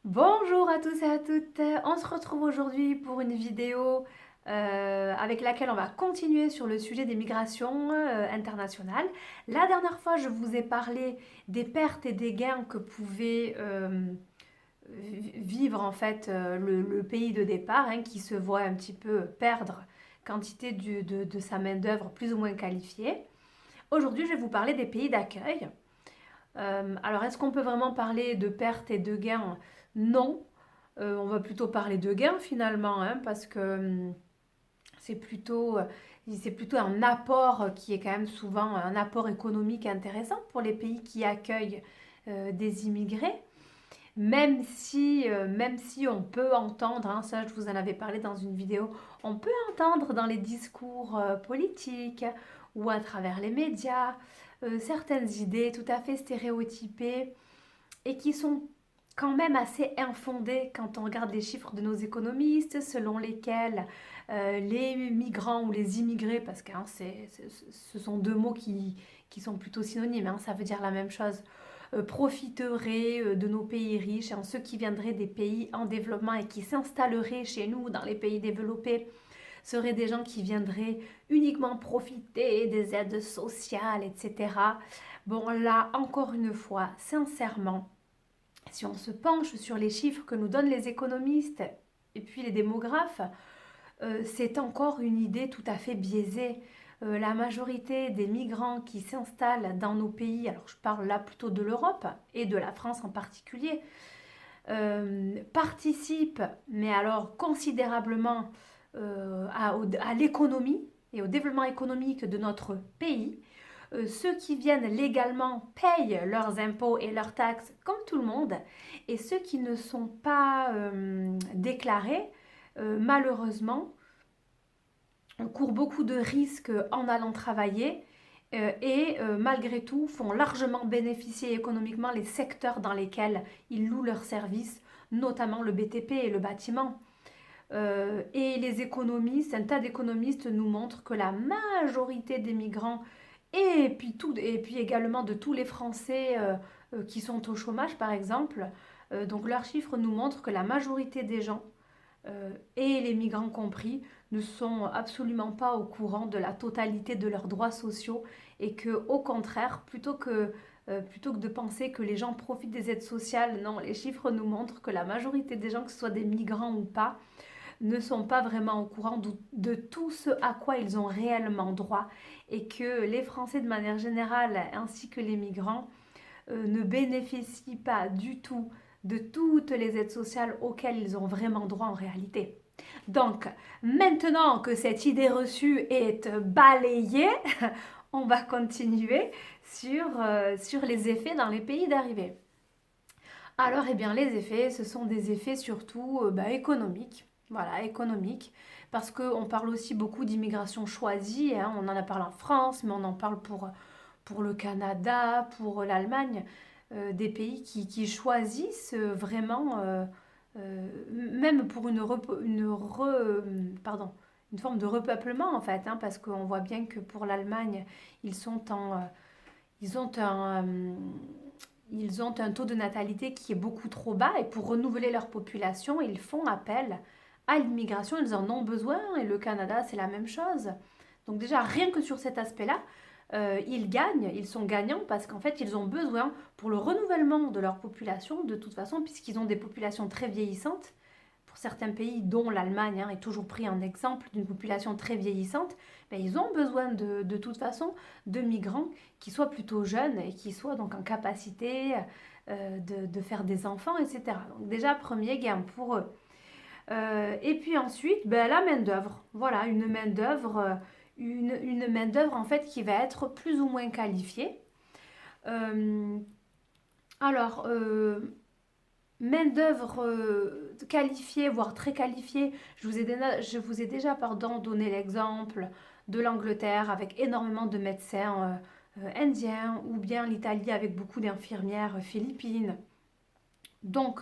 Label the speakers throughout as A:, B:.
A: Bonjour à tous et à toutes. On se retrouve aujourd'hui pour une vidéo avec laquelle on va continuer sur le sujet des migrations internationales. La dernière fois, je vous ai parlé des pertes et des gains que pouvait vivre en fait le pays de départ, hein, qui se voit un petit peu perdre quantité de sa main-d'œuvre plus ou moins qualifiée. Aujourd'hui, je vais vous parler des pays d'accueil. Alors, est-ce qu'on peut vraiment parler de pertes et de gains? Non. On va plutôt parler de gains finalement, hein, parce que c'est plutôt, euh, c'est plutôt un apport qui est quand même souvent un apport économique intéressant pour les pays qui accueillent des immigrés. Même si on peut entendre, hein, ça je vous en avais parlé dans une vidéo, on peut entendre dans les discours politiques ou à travers les médias certaines idées tout à fait stéréotypées et qui sont quand même assez infondées quand on regarde les chiffres de nos économistes, selon lesquels les migrants ou les immigrés, parce que hein, ce sont deux mots qui sont plutôt synonymes, hein, ça veut dire la même chose, profiteraient de nos pays riches, hein, ceux qui viendraient des pays en développement et qui s'installeraient chez nous dans les pays développés seraient des gens qui viendraient uniquement profiter des aides sociales, etc. Bon, là, encore une fois, sincèrement, si on se penche sur les chiffres que nous donnent les économistes et puis les démographes, c'est encore une idée tout à fait biaisée. La majorité des migrants qui s'installent dans nos pays, alors je parle là plutôt de l'Europe et de la France en particulier, participent, mais alors considérablement, à l'économie et au développement économique de notre pays. Ceux qui viennent légalement payent leurs impôts et leurs taxes comme tout le monde, et ceux qui ne sont pas déclarés, malheureusement, courent beaucoup de risques en allant travailler et malgré tout font largement bénéficier économiquement les secteurs dans lesquels ils louent leurs services, notamment le BTP et le bâtiment. Et les économistes, un tas d'économistes nous montrent que la majorité des migrants et puis également de tous les Français qui sont au chômage par exemple, donc leurs chiffres nous montrent que la majorité des gens et les migrants compris, ne sont absolument pas au courant de la totalité de leurs droits sociaux et que, au contraire, plutôt que de penser que les gens profitent des aides sociales, non, les chiffres nous montrent que la majorité des gens, que ce soit des migrants ou pas, ne sont pas vraiment au courant de tout ce à quoi ils ont réellement droit et que les Français de manière générale ainsi que les migrants ne bénéficient pas du tout de toutes les aides sociales auxquelles ils ont vraiment droit en réalité. Donc, maintenant que cette idée reçue est balayée, on va continuer sur les effets dans les pays d'arrivée. Alors, eh bien, les effets, ce sont des effets surtout économiques. Voilà, économiques. Parce qu'on parle aussi beaucoup d'immigration choisie, hein. On en a parlé en France, mais on en parle pour le Canada, pour l'Allemagne, des pays qui choisissent vraiment, même pour une forme de repeuplement en fait, hein, parce qu'on voit bien que pour l'Allemagne, ils sont en, ils ont un, ils ont un taux de natalité qui est beaucoup trop bas et pour renouveler leur population, ils font appel à l'immigration, ils en ont besoin et le Canada, c'est la même chose. Donc déjà, rien que sur cet aspect-là, ils gagnent, ils sont gagnants parce qu'en fait, ils ont besoin pour le renouvellement de leur population, de toute façon, puisqu'ils ont des populations très vieillissantes. Pour certains pays, dont l'Allemagne hein, est toujours pris en exemple d'une population très vieillissante, ben, ils ont besoin de toute façon de migrants qui soient plutôt jeunes et qui soient donc en capacité de faire des enfants, etc. Donc déjà, premier gain pour eux. Et puis ensuite, ben, la main-d'œuvre. Voilà, une main-d'œuvre en fait qui va être plus ou moins qualifiée. Euh, alors, main-d'œuvre qualifiée, voire très qualifiée, je vous ai déjà donné l'exemple de l'Angleterre avec énormément de médecins indiens, ou bien l'Italie avec beaucoup d'infirmières philippines. Donc,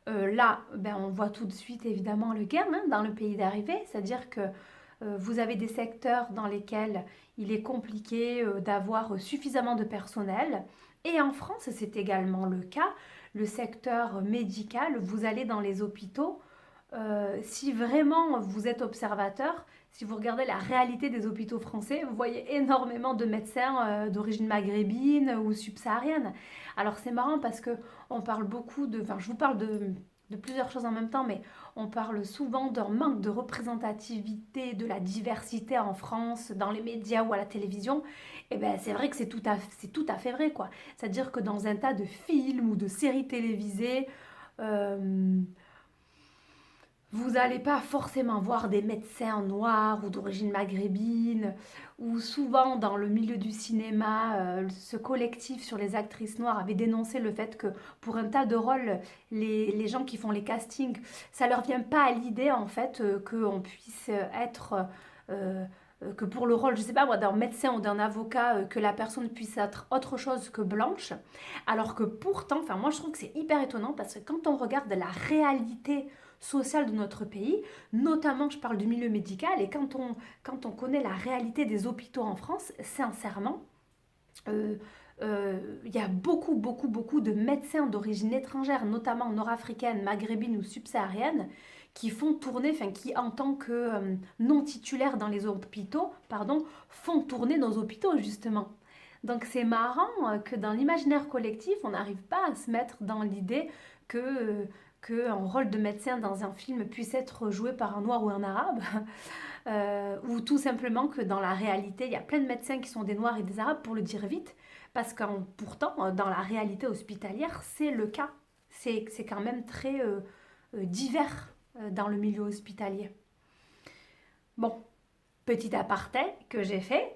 A: là, ben, on voit tout de suite évidemment le gain hein, dans le pays d'arrivée, c'est-à-dire que vous avez des secteurs dans lesquels il est compliqué d'avoir suffisamment de personnel. Et en France, c'est également le cas. le secteur médical, vous allez dans les hôpitaux, si vraiment vous êtes observateur, si vous regardez la réalité des hôpitaux français, vous voyez énormément de médecins d'origine maghrébine ou subsaharienne. Alors c'est marrant parce que on parle beaucoup de, enfin je vous parle de plusieurs choses en même temps, mais on parle souvent d'un manque de représentativité, de la diversité en France, dans les médias ou à la télévision. Et ben c'est vrai que c'est tout à fait vrai quoi. C'est-à-dire que dans un tas de films ou de séries télévisées, euh, vous n'allez pas forcément voir des médecins noirs ou d'origine maghrébine, ou souvent dans le milieu du cinéma, ce collectif sur les actrices noires avait dénoncé le fait que pour un tas de rôles, les gens qui font les castings, ça leur vient pas à l'idée en fait qu'on puisse être... euh, que pour le rôle, je sais pas moi, d'un médecin ou d'un avocat, que la personne puisse être autre chose que blanche, alors que pourtant, enfin moi je trouve que c'est hyper étonnant parce que quand on regarde la réalité sociale de notre pays, notamment je parle du milieu médical, et quand on connaît la réalité des hôpitaux en France, sincèrement, euh, il y a beaucoup, beaucoup, beaucoup de médecins d'origine étrangère, notamment nord-africaine, maghrébine ou subsaharienne, qui font tourner, enfin qui en tant que non titulaires dans les hôpitaux, pardon, font tourner nos hôpitaux justement. Donc c'est marrant que dans l'imaginaire collectif, on n'arrive pas à se mettre dans l'idée qu'un rôle de médecin dans un film puisse être joué par un noir ou un arabe, ou tout simplement que dans la réalité, il y a plein de médecins qui sont des noirs et des arabes, pour le dire vite, parce que pourtant, dans la réalité hospitalière, c'est le cas. C'est quand même très divers dans le milieu hospitalier. Bon, petit aparté que j'ai fait.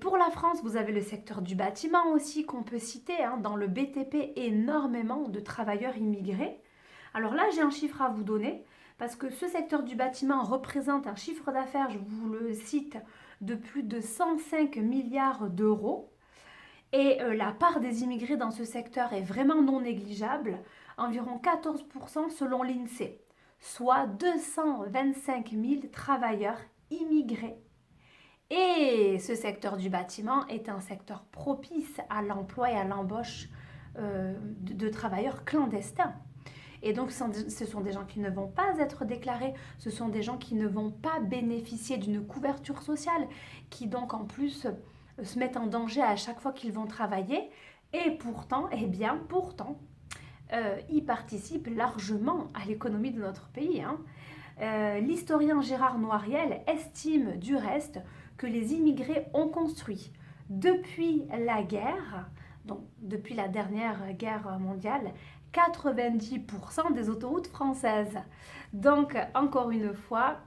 A: Pour la France, vous avez le secteur du bâtiment aussi qu'on peut citer, hein. Dans le BTP, énormément de travailleurs immigrés. Alors là, j'ai un chiffre à vous donner, parce que ce secteur du bâtiment représente un chiffre d'affaires, je vous le cite, de plus de 105 milliards d'euros. Et la part des immigrés dans ce secteur est vraiment non négligeable, environ 14% selon l'INSEE, soit 225 000 travailleurs immigrés. Et ce secteur du bâtiment est un secteur propice à l'emploi et à l'embauche de travailleurs clandestins. Et donc, ce sont des gens qui ne vont pas être déclarés, ce sont des gens qui ne vont pas bénéficier d'une couverture sociale, qui donc en plus se mettent en danger à chaque fois qu'ils vont travailler. Et pourtant, eh bien, pourtant, ils participent largement à l'économie de notre pays, hein. L'historien Gérard Noiriel estime du reste que les immigrés ont construit depuis la guerre, donc depuis la dernière guerre mondiale, 90% des autoroutes françaises. Donc, encore une fois,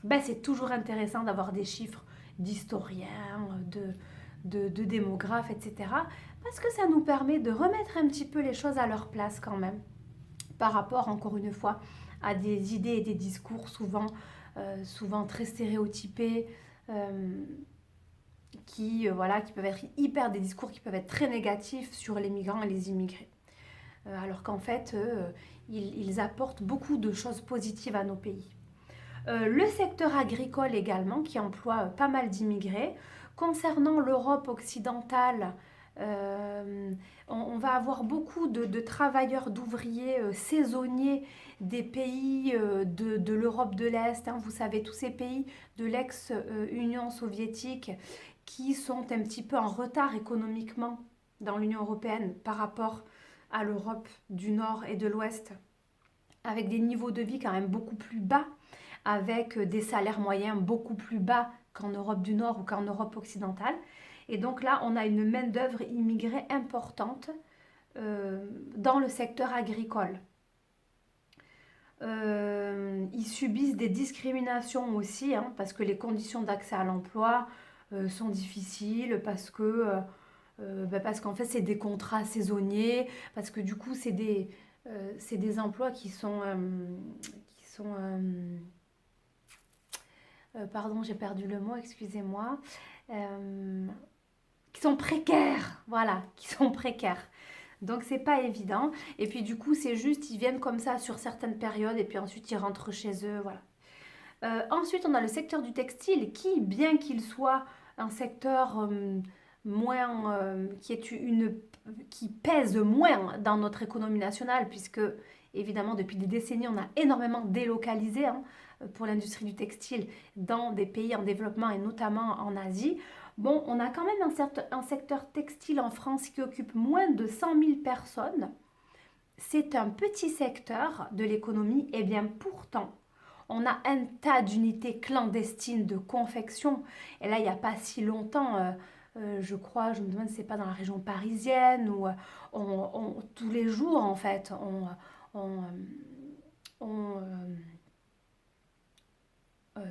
A: ben, c'est toujours intéressant d'avoir des chiffres d'historiens, de démographes, etc. Parce que ça nous permet de remettre un petit peu les choses à leur place quand même, par rapport, encore une fois, à des idées et des discours souvent très stéréotypés, euh, qui peuvent être des discours qui peuvent être très négatifs sur les migrants et les immigrés. Alors qu'en fait, ils apportent beaucoup de choses positives à nos pays. Le secteur agricole également, qui emploie pas mal d'immigrés. Concernant l'Europe occidentale, on va avoir beaucoup de travailleurs, d'ouvriers saisonniers des pays de l'Europe de l'Est, hein. Vous savez, tous ces pays de l'ex-Union soviétique qui sont un petit peu en retard économiquement dans l'Union européenne par rapport à l'Europe du Nord et de l'Ouest, avec des niveaux de vie quand même beaucoup plus bas, avec des salaires moyens beaucoup plus bas qu'en Europe du Nord ou qu'en Europe occidentale. Et donc là, on a une main-d'œuvre immigrée importante dans le secteur agricole. Ils subissent des discriminations aussi, hein, parce que les conditions d'accès à l'emploi sont difficiles, parce qu'en fait c'est des contrats saisonniers, parce que du coup c'est des emplois pardon, j'ai perdu le mot, excusez-moi, euh, qui sont précaires, voilà, qui sont précaires. Donc c'est pas évident. Et puis du coup c'est juste, ils viennent comme ça sur certaines périodes et puis ensuite ils rentrent chez eux, voilà. Ensuite on a le secteur du textile qui, bien qu'il soit un secteur qui pèse moins dans notre économie nationale, puisque évidemment depuis des décennies on a énormément délocalisé pour l'industrie du textile dans des pays en développement et notamment en Asie. Bon, on a quand même un secteur textile en France qui occupe moins de 100 000 personnes. C'est un petit secteur de l'économie, et bien pourtant, on a un tas d'unités clandestines de confection. Et là, il n'y a pas si longtemps, je crois, je me demande si c'est pas dans la région parisienne, où tous les jours, en fait, on, on,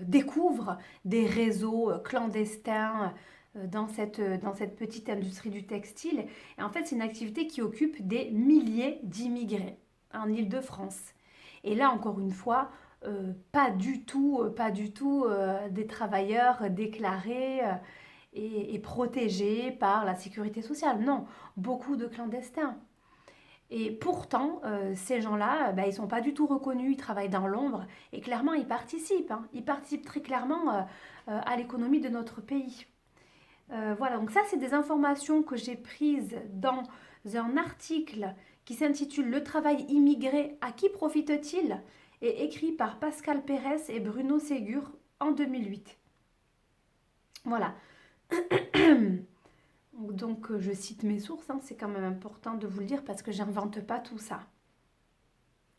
A: découvre des réseaux clandestins dans cette petite industrie du textile. Et en fait, c'est une activité qui occupe des milliers d'immigrés en Île-de-France. Et là, encore une fois, pas du tout des travailleurs déclarés et protégés par la sécurité sociale. Non, beaucoup de clandestins. Et pourtant, ces gens-là, ils ne sont pas du tout reconnus, ils travaillent dans l'ombre et clairement, ils participent. Ils participent très clairement à l'économie de notre pays. Voilà, donc ça, c'est des informations que j'ai prises dans un article qui s'intitule Le travail immigré, à qui profite-t-il et écrit par Pascal Pérez et Bruno Ségur en 2008. Voilà. Donc, je cite mes sources, c'est quand même important de vous le dire parce que j'invente pas tout ça.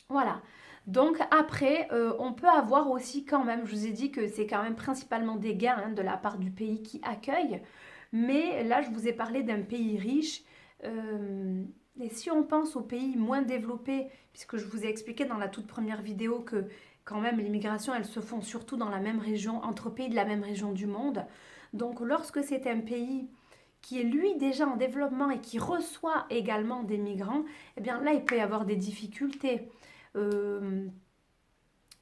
A: Voilà. Donc après, on peut avoir aussi quand même, je vous ai dit que c'est quand même principalement des gains de la part du pays qui accueille, mais là je vous ai parlé d'un pays riche. Et si on pense aux pays moins développés, puisque je vous ai expliqué dans la toute première vidéo que quand même l'immigration, elles se font surtout dans la même région, entre pays de la même région du monde. Donc lorsque c'est un pays qui est lui déjà en développement et qui reçoit également des migrants, eh bien là il peut y avoir des difficultés. Euh,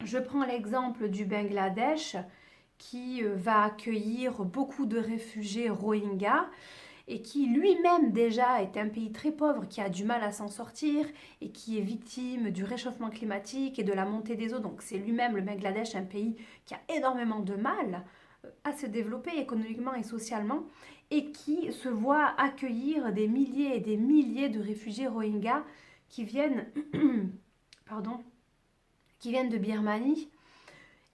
A: je prends l'exemple du Bangladesh qui va accueillir beaucoup de réfugiés Rohingyas et qui lui-même déjà est un pays très pauvre qui a du mal à s'en sortir et qui est victime du réchauffement climatique et de la montée des eaux. Donc c'est lui-même, le Bangladesh, un pays qui a énormément de mal à se développer économiquement et socialement et qui se voit accueillir des milliers et des milliers de réfugiés Rohingyas qui viennent, pardon, qui viennent de Birmanie.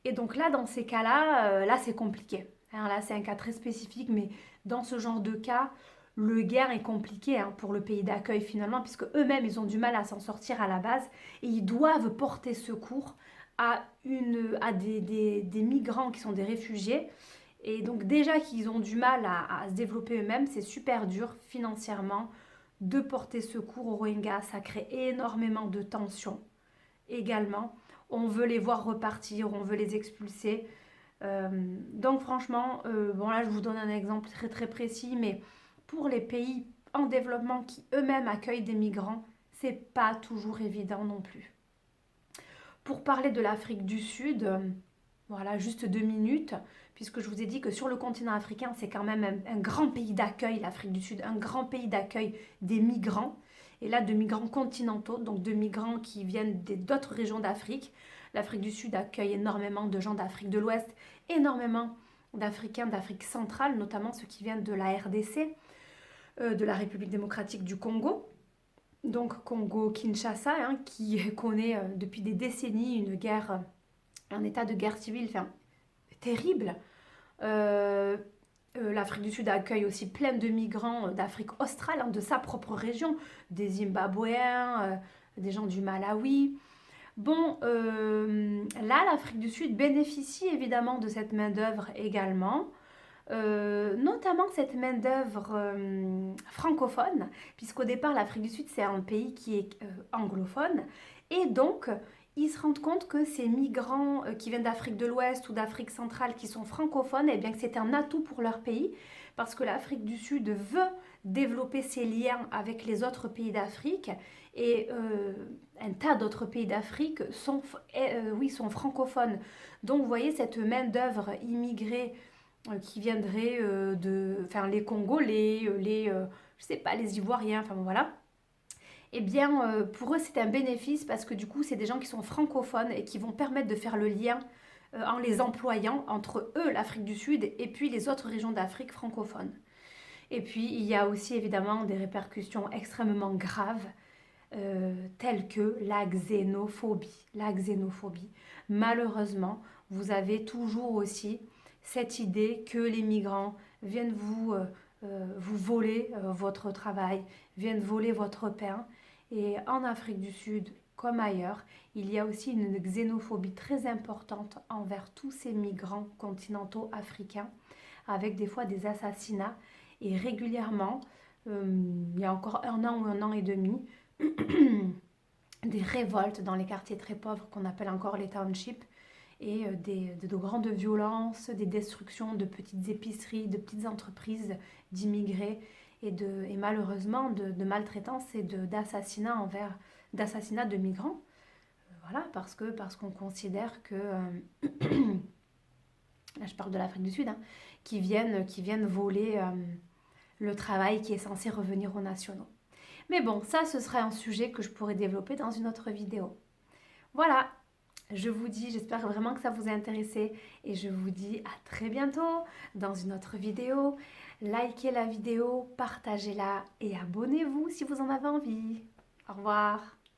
A: Et donc là, dans ces cas-là, là c'est compliqué. Là c'est un cas très spécifique, mais dans ce genre de cas, le gain est compliqué pour le pays d'accueil finalement, puisque eux-mêmes ils ont du mal à s'en sortir à la base et ils doivent porter secours à des migrants qui sont des réfugiés. Et donc déjà qu'ils ont du mal à se développer eux-mêmes, c'est super dur financièrement de porter secours aux Rohingyas. Ça crée énormément de tensions également. On veut les voir repartir, on veut les expulser. Donc franchement, bon là je vous donne un exemple très très précis, mais pour les pays en développement qui eux-mêmes accueillent des migrants, c'est pas toujours évident non plus. Pour parler de l'Afrique du Sud, voilà, juste 2 minutes, puisque je vous ai dit que sur le continent africain, c'est quand même un grand pays d'accueil, l'Afrique du Sud, un grand pays d'accueil des migrants. Et là, de migrants continentaux, donc de migrants qui viennent d'autres régions d'Afrique. L'Afrique du Sud accueille énormément de gens d'Afrique de l'Ouest, énormément d'Africains d'Afrique centrale, notamment ceux qui viennent de la RDC, de la République démocratique du Congo. Donc Congo-Kinshasa, qui connaît depuis des décennies une guerre, un état de guerre civile terrible. L'Afrique du Sud accueille aussi plein de migrants d'Afrique australe, de sa propre région, des Zimbabwéens, des gens du Malawi. Bon, là, l'Afrique du Sud bénéficie évidemment de cette main-d'œuvre également. Notamment cette main-d'œuvre francophone, puisqu'au départ, l'Afrique du Sud, c'est un pays qui est anglophone. Et donc, ils se rendent compte que ces migrants qui viennent d'Afrique de l'Ouest ou d'Afrique centrale qui sont francophones, eh bien que c'est un atout pour leur pays, parce que l'Afrique du Sud veut développer ses liens avec les autres pays d'Afrique, et un tas d'autres pays d'Afrique sont francophones. Donc vous voyez cette main-d'œuvre immigrée qui viendraient les Congolais, je sais pas, les Ivoiriens, enfin bon, voilà. Eh bien, pour eux, c'est un bénéfice parce que du coup, c'est des gens qui sont francophones et qui vont permettre de faire le lien en les employant entre eux, l'Afrique du Sud, et puis les autres régions d'Afrique francophones. Et puis, il y a aussi évidemment des répercussions extrêmement graves, telles que la xénophobie. La xénophobie. Malheureusement, vous avez toujours aussi cette idée que les migrants viennent vous voler votre travail, viennent voler votre pain. Et en Afrique du Sud, comme ailleurs, il y a aussi une xénophobie très importante envers tous ces migrants continentaux africains, avec des fois des assassinats. Et régulièrement, il y a encore un an ou un an et demi, des révoltes dans les quartiers très pauvres qu'on appelle encore les townships, et de grandes violences, des destructions de petites épiceries, de petites entreprises d'immigrés et malheureusement de maltraitance et d'assassinats de migrants. Voilà, parce qu'on considère que, là je parle de l'Afrique du Sud, hein, qui viennent voler le travail qui est censé revenir aux nationaux. Mais bon, ça ce serait un sujet que je pourrais développer dans une autre vidéo. Voilà, je vous dis, j'espère vraiment que ça vous a intéressé et je vous dis à très bientôt dans une autre vidéo. Likez la vidéo, partagez-la et abonnez-vous si vous en avez envie. Au revoir.